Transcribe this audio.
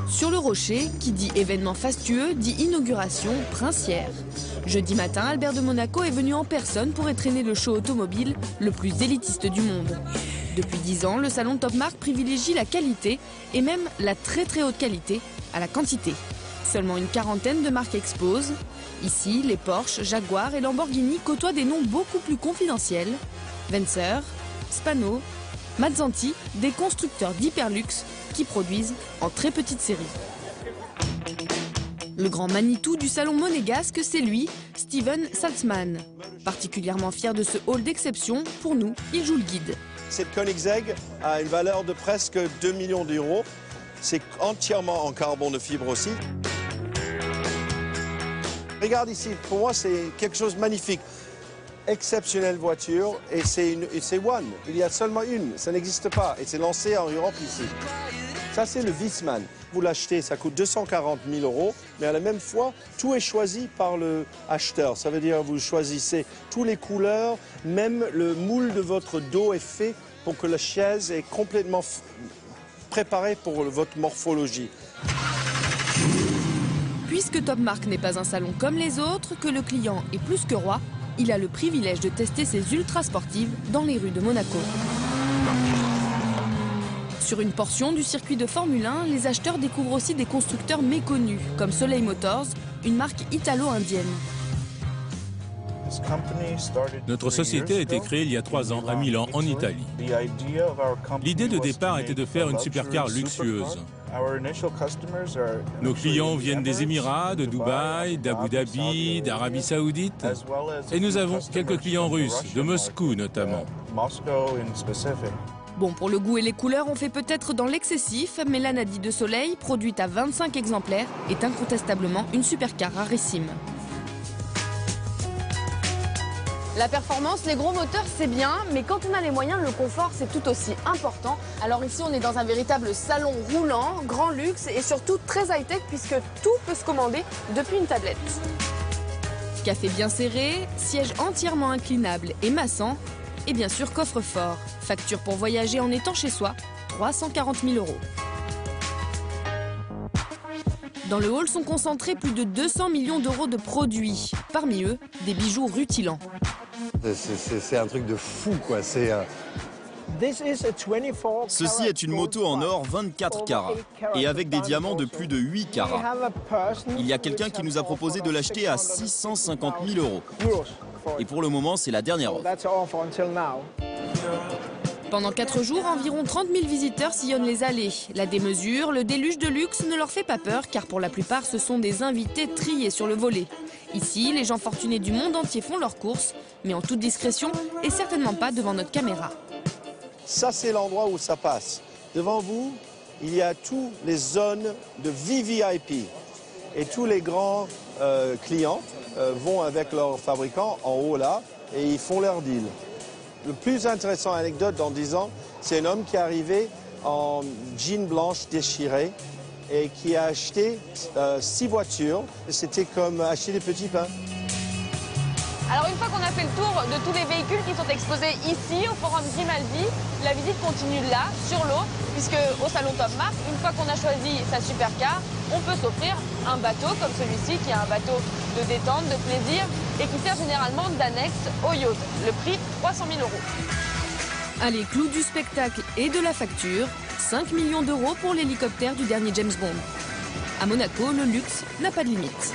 Sur le Rocher, qui dit événement fastueux, dit inauguration princière. Jeudi matin, Albert de Monaco est venu en personne pour entraîner le show automobile le plus élitiste du monde. Depuis 10 ans, le salon Top Marque privilégie la qualité et même la très haute qualité à la quantité. Seulement une quarantaine de marques exposent. Ici, les Porsche, Jaguar et Lamborghini côtoient des noms beaucoup plus confidentiels. Vencer, Spano, Mazzanti, des constructeurs d'hyperluxe qui produisent en très petite série. Le grand Manitou du salon monégasque, c'est lui, Steven Salzman. Particulièrement fier de ce hall d'exception, pour nous, il joue le guide. Cette Koenigsegg a une valeur de presque 2 millions d'euros. C'est entièrement en carbone de fibre aussi. Regarde ici, pour moi c'est quelque chose de magnifique. Exceptionnelle voiture et c'est one. Il y a seulement une, ça n'existe pas et c'est lancé en Europe ici. Ça c'est le Wiesmann. Vous l'achetez, ça coûte 240 000 euros, mais à la même fois, tout est choisi par le acheteur. Ça veut dire que vous choisissez toutes les couleurs, même le moule de votre dos est fait pour que la chaise est complètement préparée pour votre morphologie. Puisque Top Marque n'est pas un salon comme les autres, que le client est plus que roi, il a le privilège de tester ses ultra sportives dans les rues de Monaco. Sur une portion du circuit de Formule 1, les acheteurs découvrent aussi des constructeurs méconnus, comme Soleil Motors, une marque italo-indienne. Notre société a été créée il y a 3 ans à Milan, en Italie. L'idée de départ était de faire une supercar luxueuse. Nos clients viennent des Émirats, de Dubaï, d'Abu Dhabi, d'Arabie Saoudite. Et nous avons quelques clients russes, de Moscou notamment. Bon, pour le goût et les couleurs, on fait peut-être dans l'excessif, mais la Nadi de Soleil, produite à 25 exemplaires, est incontestablement une supercar rarissime. La performance, les gros moteurs, c'est bien, mais quand on a les moyens, le confort, c'est tout aussi important. Alors ici, on est dans un véritable salon roulant, grand luxe et surtout très high-tech puisque tout peut se commander depuis une tablette. Café bien serré, siège entièrement inclinable et massant, et bien sûr coffre-fort. Facture pour voyager en étant chez soi, 340 000 euros. Dans le hall sont concentrés plus de 200 millions d'euros de produits. Parmi eux, des bijoux rutilants. C'est un truc de fou, quoi. Ceci est une moto en or 24 carats et avec des diamants de plus de 8 carats. Il y a quelqu'un qui nous a proposé de l'acheter à 650 000 euros. Et pour le moment, c'est la dernière offre. Pendant 4 jours, environ 30 000 visiteurs sillonnent les allées. La démesure, le déluge de luxe ne leur fait pas peur car pour la plupart, ce sont des invités triés sur le volet. Ici, les gens fortunés du monde entier font leurs courses, mais en toute discrétion et certainement pas devant notre caméra. Ça, c'est l'endroit où ça passe. Devant vous, il y a toutes les zones de VVIP. Et tous les grands clients vont avec leurs fabricants en haut là et ils font leur deal. Le plus intéressant anecdote en 10 ans, c'est un homme qui est arrivé en jean blanche déchirée et qui a acheté 6 voitures. C'était comme acheter des petits pains. Alors une fois qu'on a fait le tour de tous les véhicules qui sont exposés ici au Forum Grimaldi, la visite continue là, sur l'eau, puisque au salon Top Marque, une fois qu'on a choisi sa supercar, on peut s'offrir un bateau comme celui-ci, qui est un bateau de détente, de plaisir, et qui sert généralement d'annexe au yacht. Le prix, 300 000 euros. Allez, clou du spectacle et de la facture, 5 millions d'euros pour l'hélicoptère du dernier James Bond. À Monaco, le luxe n'a pas de limite.